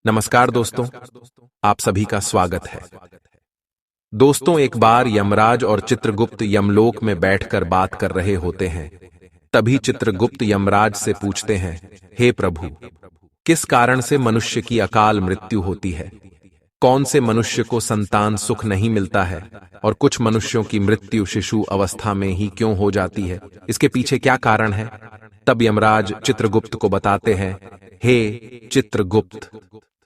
नमस्कार दोस्तों, आप सभी का स्वागत है। दोस्तों, एक बार यमराज और चित्रगुप्त यमलोक में बैठकर बात कर रहे होते हैं। तभी चित्रगुप्त यमराज से पूछते हैं, हे प्रभु, किस कारण से मनुष्य की अकाल मृत्यु होती है? कौन से मनुष्य को संतान सुख नहीं मिलता है और कुछ मनुष्यों की मृत्यु शिशु अवस्था में ही क्यों हो जाती है? इसके पीछे क्या कारण है? तब यमराज चित्रगुप्त को बताते हैं, हे चित्रगुप्त,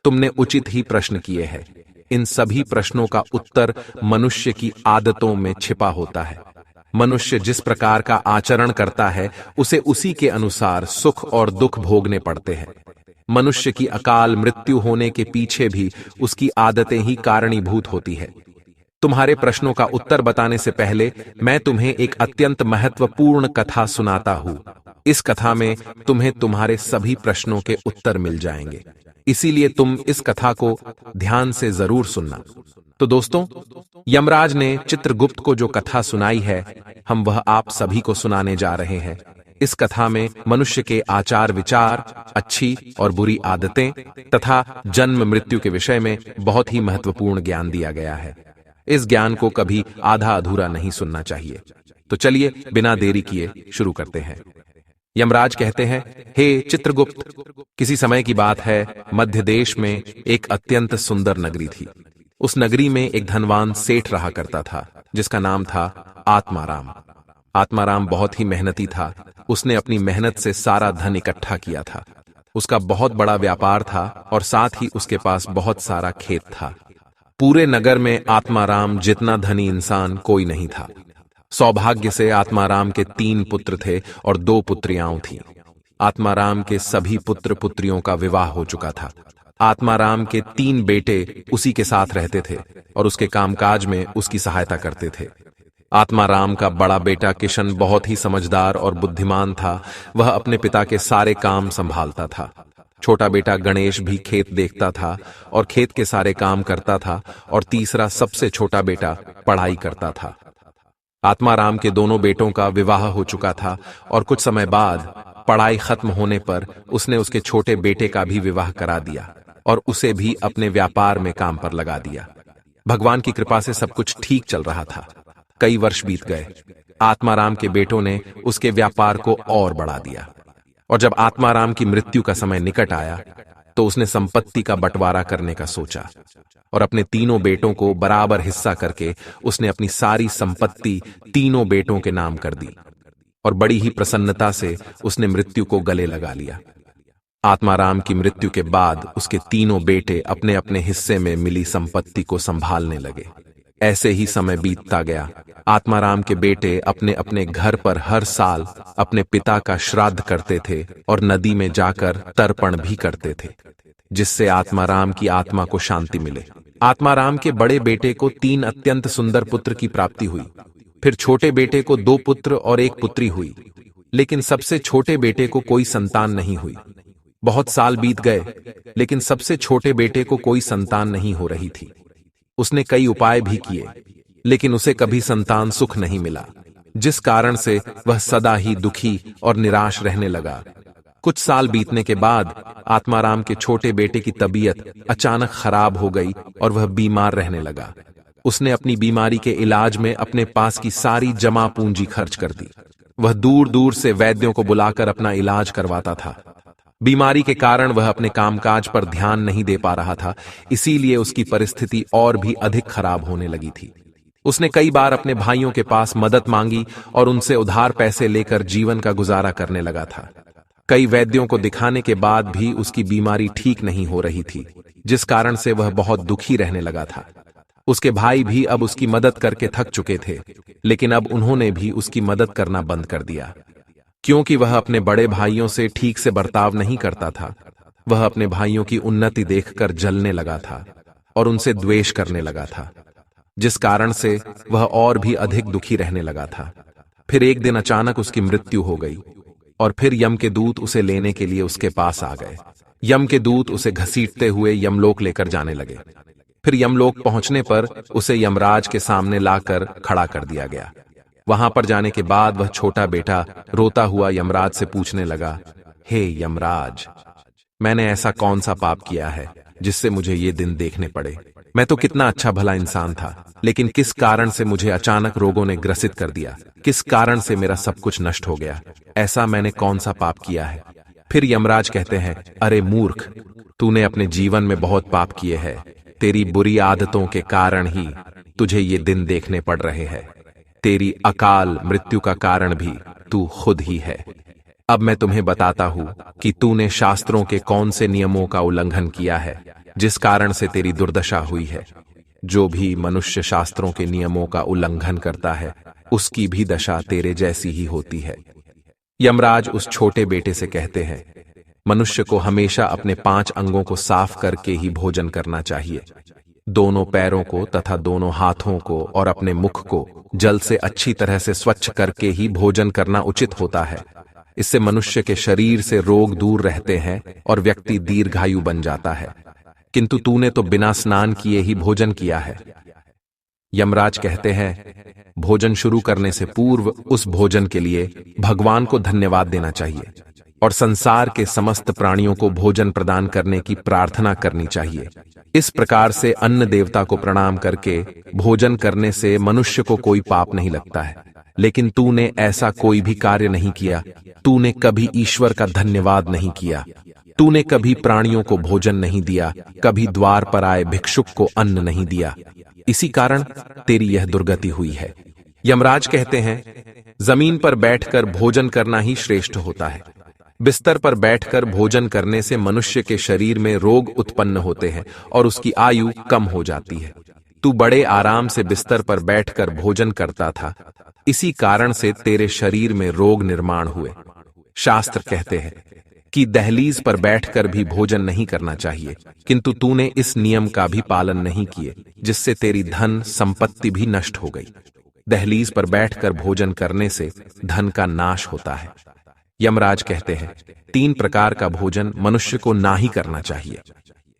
तुमने उचित ही प्रश्न किए हैं। इन सभी प्रश्नों का उत्तर मनुष्य की आदतों में छिपा होता है। मनुष्य जिस प्रकार का आचरण करता है, उसे उसी के अनुसार सुख और दुख भोगने पड़ते हैं। मनुष्य की अकाल मृत्यु होने के पीछे भी उसकी आदतें ही कारणीभूत होती है। तुम्हारे प्रश्नों का उत्तर बताने से पहले मैं तुम्हें एक अत्यंत महत्वपूर्ण कथा सुनाता हूं। इस कथा में तुम्हें तुम्हारे सभी प्रश्नों के उत्तर मिल जाएंगे, इसीलिए तुम इस कथा को ध्यान से जरूर सुनना। तो दोस्तों, यमराज ने चित्रगुप्त को जो कथा सुनाई है, हम वह आप सभी को सुनाने जा रहे हैं। इस कथा में मनुष्य के आचार विचार, अच्छी और बुरी आदतें तथा जन्म मृत्यु के विषय में बहुत ही महत्वपूर्ण ज्ञान दिया गया है। इस ज्ञान को कभी आधा अधूरा नहीं सुनना चाहिए। तो चलिए बिना देरी किए शुरू करते हैं। यमराज कहते हैं, हे चित्रगुप्त, किसी समय की बात है, मध्य देश में एक अत्यंत सुंदर नगरी थी। उस नगरी में एक धनवान सेठ रहा करता था, जिसका नाम था आत्माराम। आत्माराम बहुत ही मेहनती था। उसने अपनी मेहनत से सारा धन इकट्ठा किया था। उसका बहुत बड़ा व्यापार था और साथ ही उसके पास बहुत सारा खेत था। पूरे नगर में आत्माराम जितना धनी इंसान कोई नहीं था। सौभाग्य से आत्माराम के 3 पुत्र थे और 2 पुत्रियां थीं। आत्माराम के सभी पुत्र पुत्रियों का विवाह हो चुका था। आत्माराम के 3 बेटे उसी के साथ रहते थे और उसके कामकाज में उसकी सहायता करते थे। आत्माराम का बड़ा बेटा किशन बहुत ही समझदार और बुद्धिमान था। वह अपने पिता के सारे काम संभालता था। छोटा बेटा गणेश भी खेत देखता था और खेत के सारे काम करता था, और तीसरा सबसे छोटा बेटा पढ़ाई करता था। आत्माराम के दोनों बेटों का विवाह हो चुका था और कुछ समय बाद पढ़ाई खत्म होने पर उसने उसके छोटे बेटे का भी विवाह करा दिया और उसे भी अपने व्यापार में काम पर लगा दिया। भगवान की कृपा से सब कुछ ठीक चल रहा था। कई वर्ष बीत गए। आत्माराम के बेटों ने उसके व्यापार को और बढ़ा दिया, और जब आत्माराम की मृत्यु का समय निकट आया तो उसने संपत्ति का बंटवारा करने का सोचा और अपने 3 बेटों को बराबर हिस्सा करके उसने अपनी सारी संपत्ति 3 बेटों के नाम कर दी और बड़ी ही प्रसन्नता से उसने मृत्यु को गले लगा लिया। आत्माराम की मृत्यु के बाद उसके 3 बेटे अपने अपने हिस्से में मिली संपत्ति को संभालने लगे। ऐसे ही समय बीतता गया। आत्माराम के बेटे अपने अपने घर पर हर साल अपने पिता का श्राद्ध करते थे और नदी में जाकर तर्पण भी करते थे, जिससे आत्माराम की आत्मा को शांति मिले। आत्माराम के बड़े बेटे को 3 अत्यंत सुंदर पुत्र की प्राप्ति हुई। फिर छोटे बेटे को 2 पुत्र और 1 पुत्री हुई, लेकिन सबसे छोटे बेटे को कोई संतान नहीं हुई। बहुत साल बीत गए, लेकिन सबसे छोटे बेटे को कोई संतान नहीं हो रही थी। उसने कई उपाय भी किए, लेकिन उसे कभी संतान सुख नहीं मिला, जिस कारण से वह सदा ही दुखी और निराश रहने लगा। कुछ साल बीतने के बाद आत्माराम के छोटे बेटे की तबीयत अचानक खराब हो गई और वह बीमार रहने लगा। उसने अपनी बीमारी के इलाज में अपने पास की सारी जमा पूंजी खर्च कर दी। वह दूर दूर से वैद्यों को बुलाकर अपना इलाज करवाता था। बीमारी के कारण वह अपने कामकाज पर ध्यान नहीं दे पा रहा था, इसीलिए उसकी परिस्थिति और भी अधिक खराब होने लगी थी। उसने कई बार अपने भाइयों के पास मदद मांगी और उनसे उधार पैसे लेकर जीवन का गुजारा करने लगा था। कई वैद्यों को दिखाने के बाद भी उसकी बीमारी ठीक नहीं हो रही थी, जिस कारण से वह बहुत दुखी रहने लगा था। उसके भाई भी अब उसकी मदद करके थक चुके थे, लेकिन अब उन्होंने भी उसकी मदद करना बंद कर दिया, क्योंकि वह अपने बड़े भाइयों से ठीक से बर्ताव नहीं करता था। वह अपने भाइयों की उन्नति देखकर जलने लगा था और उनसे द्वेष करने लगा था, जिस कारण से वह और भी अधिक दुखी रहने लगा था। फिर एक दिन अचानक उसकी मृत्यु हो गई और फिर यम के दूत उसे लेने के लिए उसके पास आ गए। यम के दूत उसे घसीटते हुए यमलोक लेकर जाने लगे। फिर यमलोक पहुंचने पर उसे यमराज के सामने लाकर खड़ा कर दिया गया। वहां पर जाने के बाद वह छोटा बेटा रोता हुआ यमराज से पूछने लगा, हे यमराज, मैंने ऐसा कौन सा पाप किया है जिससे मुझे ये दिन देखने पड़े। मैं तो कितना अच्छा भला इंसान था, लेकिन किस कारण से मुझे अचानक रोगों ने ग्रसित कर दिया? किस कारण से मेरा सब कुछ नष्ट हो गया? ऐसा मैंने कौन सा पाप किया है? फिर यमराज कहते हैं, अरे मूर्ख, तूने अपने जीवन में बहुत पाप किए हैं। तेरी बुरी आदतों के कारण ही तुझे ये दिन देखने पड़ रहे हैं। तेरी अकाल मृत्यु का कारण भी तू खुद ही है। अब मैं तुम्हें बताता हूं कि तूने शास्त्रों के कौन से नियमों का उल्लंघन किया है, जिस कारण से तेरी दुर्दशा हुई है। जो भी मनुष्य शास्त्रों के नियमों का उल्लंघन करता है, उसकी भी दशा तेरे जैसी ही होती है। यमराज उस छोटे बेटे से कहते हैं, मनुष्य को हमेशा अपने 5 अंगों को साफ करके ही भोजन करना चाहिए। दोनों पैरों को तथा दोनों हाथों को और अपने मुख को जल से अच्छी तरह से स्वच्छ करके ही भोजन करना उचित होता है। इससे मनुष्य के शरीर से रोग दूर रहते हैं और व्यक्ति दीर्घायु बन जाता है। किंतु तूने तो बिना स्नान किए ही भोजन किया है। यमराज कहते हैं, भोजन शुरू करने से पूर्व उस भोजन के लिए भगवान को धन्यवाद देना चाहिए और संसार के समस्त प्राणियों को भोजन प्रदान करने की प्रार्थना करनी चाहिए। इस प्रकार से अन्न देवता को प्रणाम करके भोजन करने से मनुष्य को कोई पाप नहीं लगता है। लेकिन तूने ऐसा कोई भी कार्य नहीं किया। तूने कभी ईश्वर का धन्यवाद नहीं किया। तूने कभी प्राणियों को भोजन नहीं दिया, कभी द्वार पर आए भिक्षुक को अन्न नहीं दिया। इसी कारण तेरी यह दुर्गति हुई है। यमराज कहते हैं, जमीन पर बैठकर भोजन करना ही श्रेष्ठ होता है। बिस्तर पर बैठकर भोजन करने से मनुष्य के शरीर में रोग उत्पन्न होते हैं और उसकी आयु कम हो जाती है। तू बड़े आराम से बिस्तर पर बैठकर भोजन करता था, इसी कारण से तेरे शरीर में रोग निर्माण हुए। शास्त्र कहते हैं कि दहलीज पर बैठकर भी भोजन नहीं करना चाहिए, किंतु तूने इस नियम का भी पालन नहीं किए, जिससे तेरी धन संपत्ति भी नष्ट हो गई। दहलीज पर बैठकर भोजन करने से धन का नाश होता है। यमराज कहते हैं, 3 प्रकार का भोजन मनुष्य को ना ही करना चाहिए।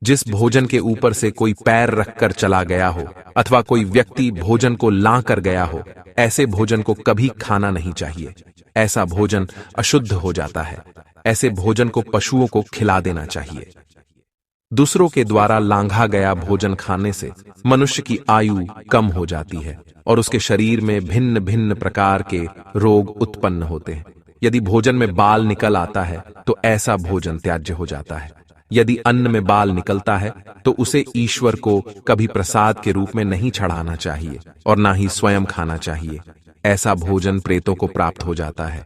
जिस भोजन के ऊपर से कोई पैर रखकर चला गया हो अथवा कोई व्यक्ति भोजन को ला कर गया हो, ऐसे भोजन को कभी खाना नहीं चाहिए। ऐसा भोजन अशुद्ध हो जाता है। ऐसे भोजन को पशुओं को खिला देना चाहिए। दूसरों के द्वारा लांघा गया भोजन खाने से मनुष्य की आयु कम हो जाती है और उसके शरीर में भिन्न भिन्न प्रकार के रोग उत्पन्न होते हैं। यदि भोजन में बाल निकल आता है तो ऐसा भोजन त्याज्य हो जाता है। यदि अन्न में बाल निकलता है तो उसे ईश्वर को कभी प्रसाद के रूप में नहीं चढ़ाना चाहिए और ना ही स्वयं खाना चाहिए। ऐसा भोजन प्रेतों को प्राप्त हो जाता है।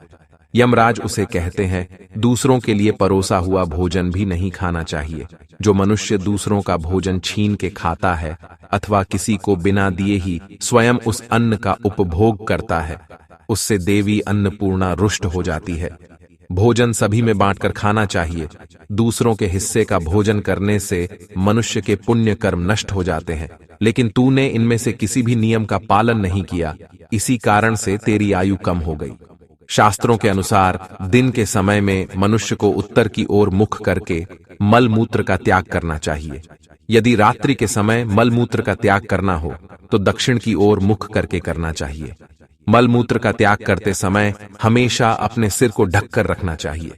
यमराज उसे कहते हैं, दूसरों के लिए परोसा हुआ भोजन भी नहीं खाना चाहिए। जो मनुष्य दूसरों का भोजन छीन के खाता है अथवा किसी को बिना दिए ही स्वयं उस अन्न का उपभोग करता है, उससे देवी अन्नपूर्णा रुष्ट हो जाती है। भोजन सभी में बांटकर खाना चाहिए। दूसरों के हिस्से का भोजन करने से मनुष्य के पुण्य कर्म नष्ट हो जाते हैं, लेकिन तूने इनमें से किसी भी नियम का पालन नहीं किया। इसी कारण से तेरी आयु कम हो गई। शास्त्रों के अनुसार दिन के समय में मनुष्य को उत्तर की ओर मुख करके मल मूत्र का त्याग करना चाहिए। यदि रात्रि के समय मल मूत्र का त्याग करना हो तो दक्षिण की ओर मुख करके करना चाहिए। मल मूत्र का त्याग करते समय हमेशा अपने सिर को ढककर रखना चाहिए।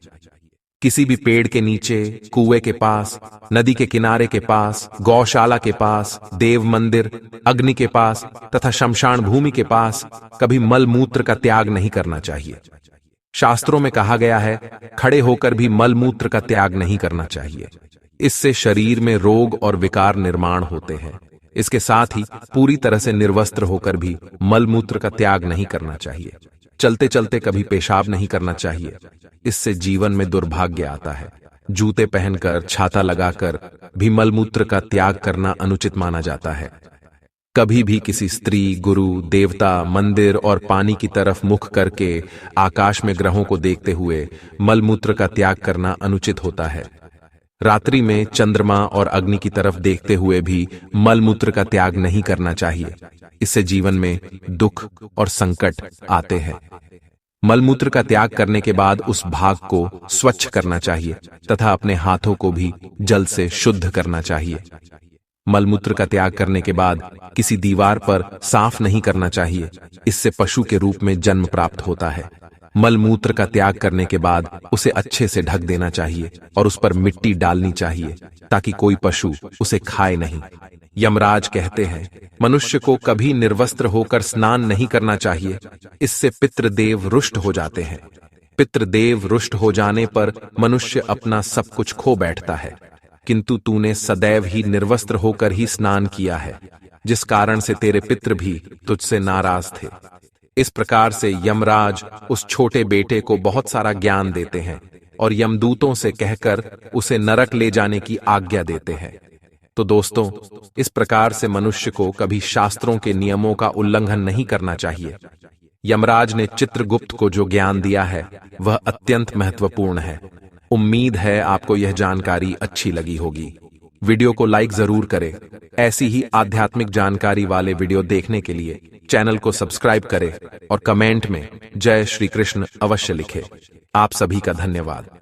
किसी भी पेड़ के नीचे, कुएं के पास, नदी के किनारे के पास, गौशाला के पास, देव मंदिर, अग्नि के पास तथा शमशान भूमि के पास कभी मल मूत्र का त्याग नहीं करना चाहिए। शास्त्रों में कहा गया है, खड़े होकर भी मल मूत्र का त्याग नहीं करना चाहिए। इससे शरीर में रोग और विकार निर्माण होते हैं। इसके साथ ही पूरी तरह से निर्वस्त्र होकर भी मल मूत्र का त्याग नहीं करना चाहिए। चलते चलते कभी पेशाब नहीं करना चाहिए। इससे जीवन में दुर्भाग्य आता है। जूते पहनकर, छाता लगाकर भी मलमूत्र का त्याग करना अनुचित माना जाता है। कभी भी किसी स्त्री, गुरु, देवता, मंदिर और पानी की तरफ मुख करके आकाश में ग्रहों को देखते हुए मलमूत्र का त्याग करना अनुचित होता है। रात्रि में चंद्रमा और अग्नि की तरफ देखते हुए भी मलमूत्र का त्याग नहीं करना चाहिए। इससे जीवन में दुख और संकट आते हैं। मलमूत्र का त्याग करने के बाद उस भाग को स्वच्छ करना चाहिए तथा अपने हाथों को भी जल से शुद्ध करना चाहिए। मलमूत्र का त्याग करने के बाद किसी दीवार पर साफ नहीं करना चाहिए। इससे पशु के रूप में जन्म प्राप्त होता है। मलमूत्र का त्याग करने के बाद उसे अच्छे से ढक देना चाहिए और उस पर मिट्टी डालनी चाहिए ताकि कोई पशु उसे खाए नहीं। यमराज कहते हैं, मनुष्य को कभी निर्वस्त्र होकर स्नान नहीं करना चाहिए, इससे पितृदेव रुष्ट हो जाते हैं। पितृदेव रुष्ट हो जाने पर मनुष्य अपना सब कुछ खो बैठता है, किंतु तूने सदैव ही निर्वस्त्र होकर ही स्नान किया है, जिस कारण से तेरे पितृ भी तुझसे नाराज थे। इस प्रकार से यमराज उस छोटे बेटे को बहुत सारा ज्ञान देते हैं और यमदूतों से कहकर उसे नरक ले जाने की आज्ञा देते हैं। तो दोस्तों, इस प्रकार से मनुष्य को कभी शास्त्रों के नियमों का उल्लंघन नहीं करना चाहिए। यमराज ने चित्रगुप्त को जो ज्ञान दिया है वह अत्यंत महत्वपूर्ण है। उम्मीद है आपको यह जानकारी अच्छी लगी होगी। वीडियो को लाइक जरूर करें। ऐसी ही आध्यात्मिक जानकारी वाले वीडियो देखने के लिए चैनल को सब्सक्राइब करें और कमेंट में जय श्री कृष्ण अवश्य लिखें। आप सभी का धन्यवाद।